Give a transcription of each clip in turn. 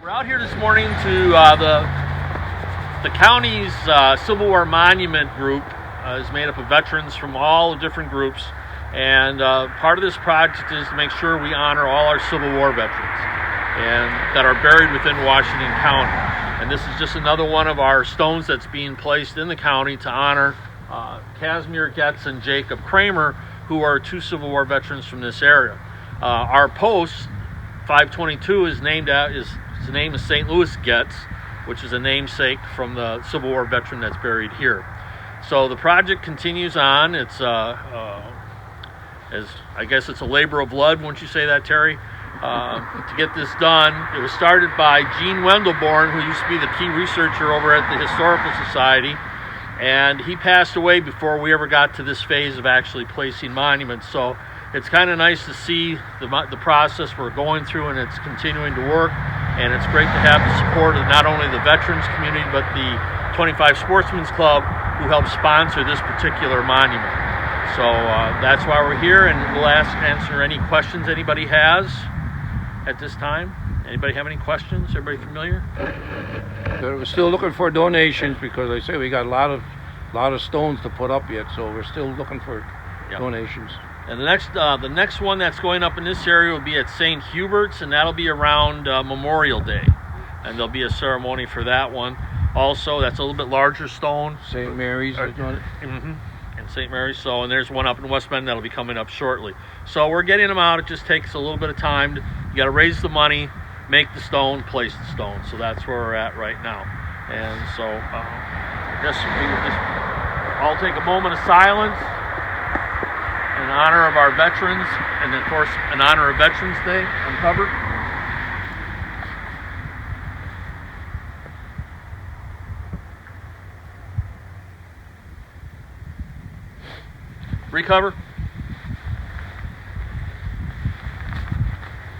We're out here this morning to the county's Civil War Monument group is made up of veterans from all different groups, and part of this project is to make sure we honor all our Civil War veterans and that are buried within Washington County. And this is just another one of our stones that's being placed in the county to honor Casimir Getz and Jacob Kramer, who are two Civil War veterans from this area. Our post 522 is named out his name is St. Louis Getz, which is a namesake from the Civil War veteran that's buried here. So the project continues on. It's as I guess it's a labor of love, wouldn't you say that, Terry? To get this done, it was started by Gene Wendelborn, who used to be the key researcher over at the Historical Society, and he passed away before we ever got to this phase of actually placing monuments. So it's kind of nice to see the process we're going through, and it's continuing to work. And it's great to have the support of not only the veterans community, but the 25 Sportsmen's Club, who helped sponsor this particular monument. So that's why we're here, and we'll answer any questions anybody has at this time. Anybody have any questions? Everybody familiar? We're still looking for donations because I say we got a lot of stones to put up yet, so we're still looking for donations. And the next one that's going up in this area will be at St. Hubert's, and that'll be around Memorial Day, and there'll be a ceremony for that one. Also, that's a little bit larger stone. St. Mary's is doing it. And St. Mary's. So, and there's one up in West Bend that'll be coming up shortly. So we're getting them out. It just takes a little bit of time. You got to raise the money, make the stone, place the stone. So that's where we're at right now. And so, I'll take a moment of silence in honor of our veterans, and of course in honor of Veterans Day. Uncover. Recover.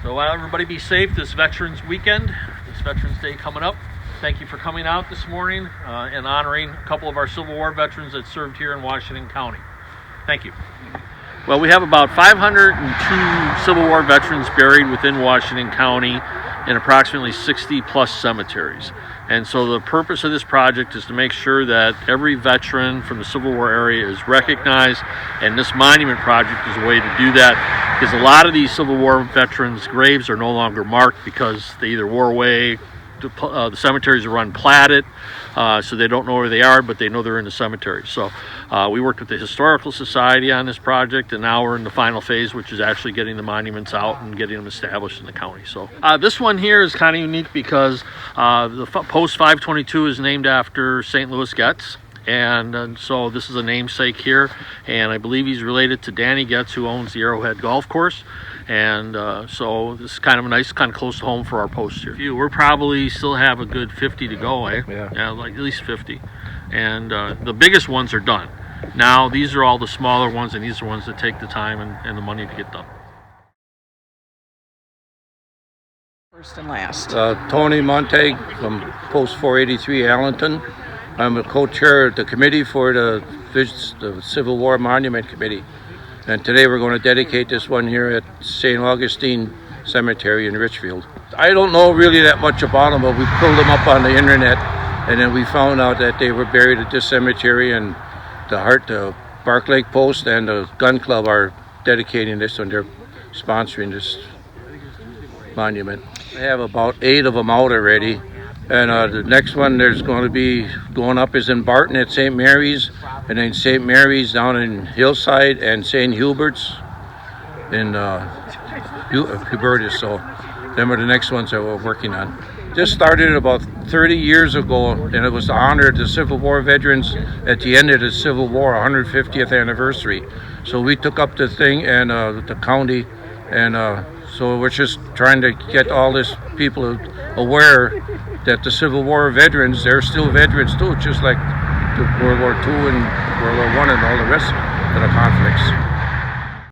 So everybody be safe this Veterans Weekend, this Veterans Day coming up. Thank you for coming out this morning and honoring a couple of our Civil War veterans that served here in Washington County. Thank you. Well, we have about 502 Civil War veterans buried within Washington County in approximately 60 plus cemeteries. And so the purpose of this project is to make sure that every veteran from the Civil War area is recognized, and this monument project is a way to do that, because a lot of these Civil War veterans' graves are no longer marked because they either wore away. The cemeteries are unplatted, so they don't know where they are, but they know they're in the cemetery. So we worked with the Historical Society on this project, and now we're in the final phase, which is actually getting the monuments out and getting them established in the county. So this one here is kind of unique because the post 522 is named after St. Louis Getz. And so this is a namesake here, and I believe he's related to Danny Getz, who owns the Arrowhead Golf Course. And so this is kind of nice, kind of close to home for our post here. We're probably still have a good 50 to go, eh? Yeah, like at least 50. And the biggest ones are done. Now these are all the smaller ones, and these are ones that take the time and the money to get done. First and last. Tony Montag from Post 483 Allenton. I'm a co-chair of the committee for the Civil War Monument Committee. And today we're going to dedicate this one here at St. Augustine Cemetery in Richfield. I don't know really that much about them, but we pulled them up on the internet, and then we found out that they were buried at this cemetery, and the Bark Lake Post and the Gun Club are dedicating this one. They're sponsoring this monument. I have about 8 of them out already. And the next one there's going to be going up is in Barton at St. Mary's, and then St. Mary's down in Hillside, and St. Hubert's in Hubertus. So them are the next ones that we're working on. This started about 30 years ago, and it was to honor the Civil War veterans at the end of the Civil War, 150th anniversary. So we took up the thing, and the county, and so we're just trying to get all this people aware that the Civil War veterans, they're still veterans too, just like the World War II and World War I and all the rest of the conflicts.